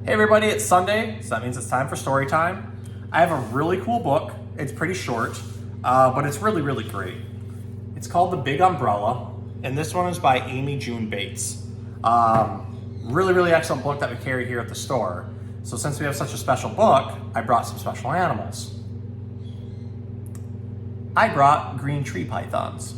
Hey everybody, it's Sunday, so that means it's time for story time. I have a really cool book. It's pretty short, but it's really great. It's called The Big Umbrella, and this one is by Amy June Bates. Really excellent book that we carry here at the store. So since we have such a special book, I brought some special animals. I brought green tree pythons.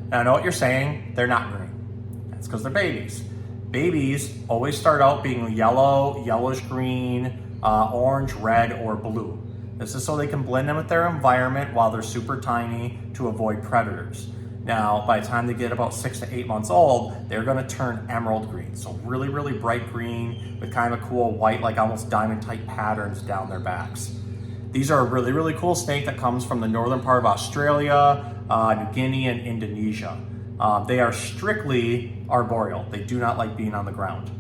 Now I know what you're saying, they're not green. That's because they're babies. Babies always start out being yellow, yellowish green, orange, red, or blue. This is so they can blend in with their environment while they're super tiny to avoid predators. Now, by the time they get about 6 to 8 months old, they're gonna turn emerald green. So really bright green with kind of cool white, like almost diamond type patterns down their backs. These are a really cool snake that comes from the northern part of Australia, New Guinea, and Indonesia. They are strictly arboreal. They do not like being on the ground.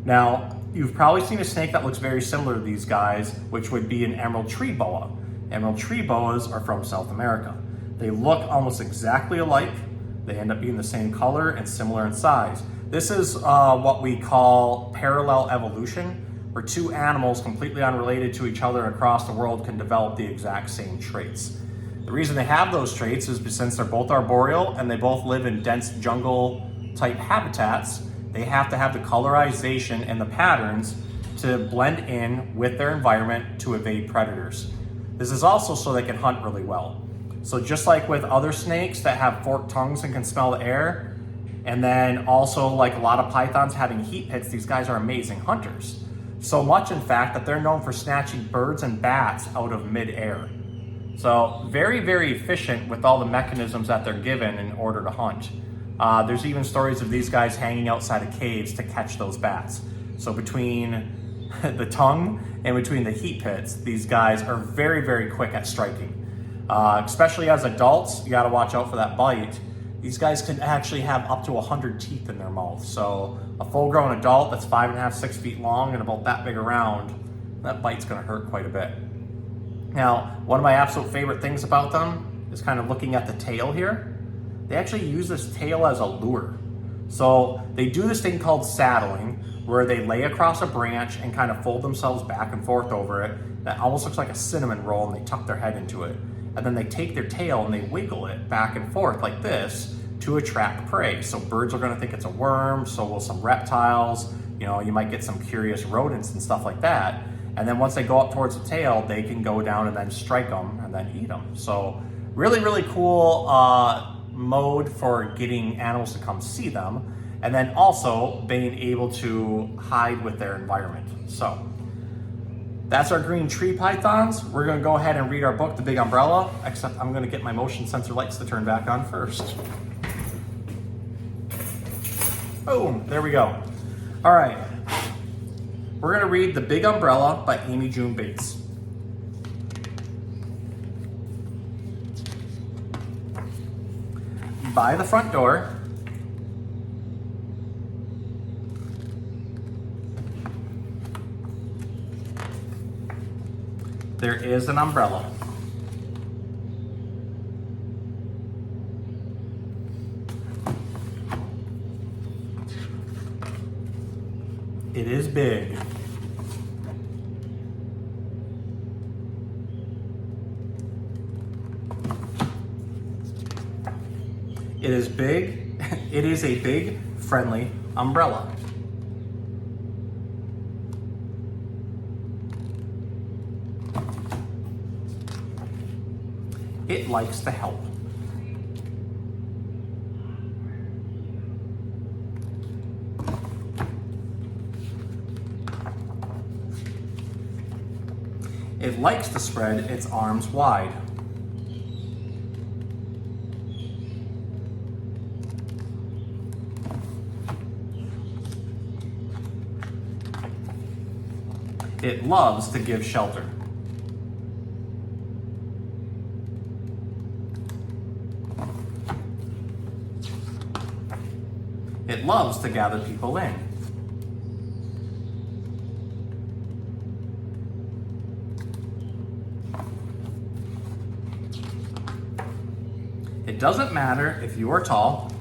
Now, you've probably seen a snake that looks very similar to these guys, which would be an emerald tree boa. Emerald tree boas are from South America. They look almost exactly alike. They end up being the same color and similar in size. This is what we call parallel evolution, where two animals completely unrelated to each other across the world can develop the exact same traits. The reason they have those traits is since they're both arboreal and they both live in dense jungle type habitats, they have to have the colorization and the patterns to blend in with their environment to evade predators. This is also so they can hunt really well. So just like with other snakes that have forked tongues and can smell the air, and then also like a lot of pythons having heat pits, these guys are amazing hunters. So much in fact that they're known for snatching birds and bats out of mid-air. So very efficient with all the mechanisms that they're given in order to hunt. There's even stories of these guys hanging outside of caves to catch those bats. So between the tongue and between the heat pits, these guys are very quick at striking. Especially as adults, you gotta watch out for that bite. These guys can actually have up to 100 teeth in their mouth. So a full-grown adult that's 5.5, 6 feet long and about that big around, that bite's gonna hurt quite a bit. Now, one of my absolute favorite things about them is kind of looking at the tail here. They actually use this tail as a lure. So they do this thing called saddling, where they lay across a branch and kind of fold themselves back and forth over it. That almost looks like a cinnamon roll, and they tuck their head into it. And then they take their tail and they wiggle it back and forth like this to attract prey. So birds are gonna think it's a worm, so will some reptiles. You know, you might get some curious rodents and stuff like that. And then once they go up towards the tail, they can go down and then strike them and then eat them. So really cool mode for getting animals to come see them. And then also being able to hide with their environment. So that's our green tree pythons. We're gonna go ahead and read our book, The Big Umbrella, except I'm gonna get my motion sensor lights to turn back on first. Boom, there we go. All right. We're gonna read The Big Umbrella by Amy June Bates. By the front door, there is an umbrella. It is big. It is big. It is a big, friendly umbrella. It likes to help. It likes to spread its arms wide. It loves to give shelter. It loves to gather people in. It doesn't matter if you are tall,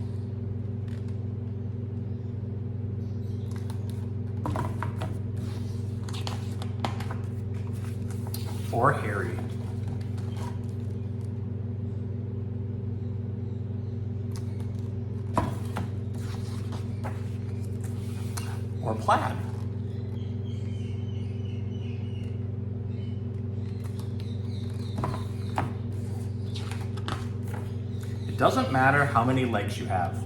or hairy. Or plaid. It doesn't matter how many legs you have.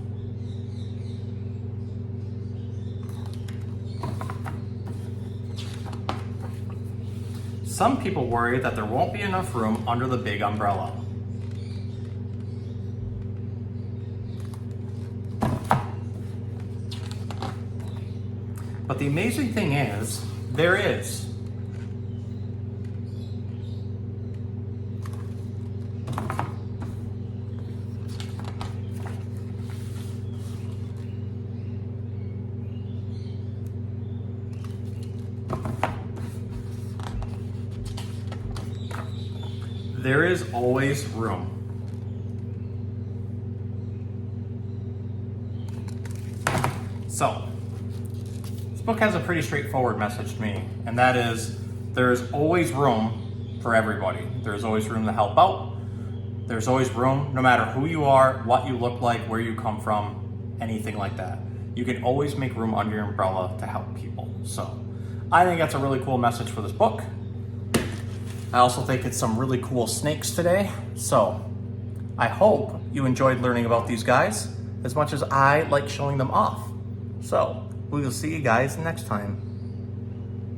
Some people worry that there won't be enough room under the big umbrella. But the amazing thing is, there is. There is always room. So, this book has a pretty straightforward message to me, and that is there is always room for everybody. There's always room to help out. There's always room, no matter who you are, what you look like, where you come from, anything like that. You can always make room under your umbrella to help people. So, I think that's a really cool message for this book. I also think it's some really cool snakes today. So I hope you enjoyed learning about these guys as much as I like showing them off. So we will see you guys next time.